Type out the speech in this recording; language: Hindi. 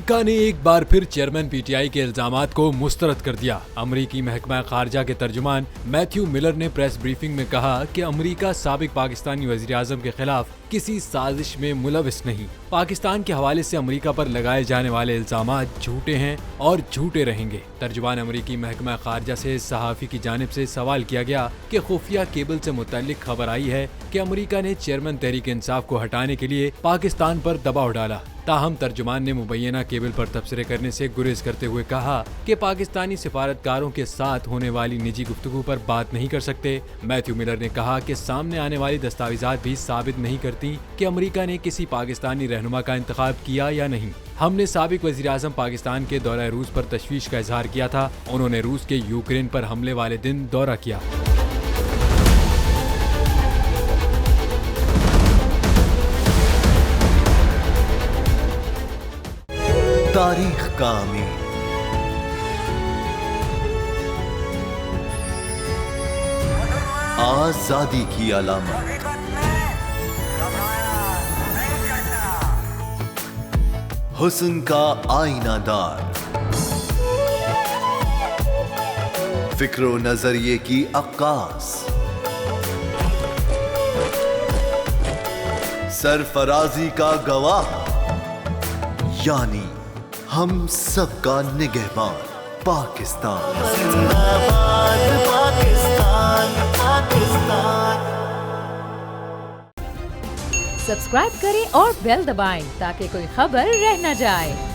अमेरिका ने एक बार फिर चेयरमैन पीटीआई के इल्जामात को मुस्तरद कर दिया। अमेरिकी महकमा खारजा के तर्जुमान मैथ्यू मिलर ने प्रेस ब्रीफिंग में कहा कि अमेरिका साबिक पाकिस्तानी वजीर आजम के खिलाफ किसी साजिश में मुलविस नहीं। पाकिस्तान के हवाले से अमेरिका पर लगाए जाने वाले इल्जामात झूठे हैं और झूठे रहेंगे। तर्जुमान अमेरिकी महकमा खारजा से सहाफ़ी की जानिब से सवाल किया गया कि खुफिया केबल से मुतल्लिक खबर आई है कि अमेरिका ने चेयरमैन तहरीक इंसाफ को हटाने के लिए पाकिस्तान पर दबाव डाला। ताहम तर्जुमान ने मुबैना केबल पर तबसरे करने से गुरेज करते हुए कहा कि पाकिस्तानी सिफारतकारों के साथ होने वाली निजी गुफ्तगू पर बात नहीं कर सकते। मैथ्यू मिलर ने कहा कि सामने आने वाली दस्तावेजात भी साबित नहीं करती कि अमेरिका ने किसी पाकिस्तानी रहनुमा का इंतखाब किया या नहीं। हमने साबिक वजीर आजम पाकिस्तान के दौरा रूस पर तशवीश का इजहार किया था। उन्होंने रूस के यूक्रेन पर हमले वाले दिन दौरा किया। तारीख का अमीर आजादी की अलामत, हुस्न का आईनादार, फिक्रो नजरिए की अक्कास, सरफराजी का गवाह, यानी हम सबका निगहबान पाकिस्तान। जिंदाबाद पाकिस्तान, पाकिस्तान। सब्सक्राइब करें और बेल दबाएं ताकि कोई खबर रह न जाए।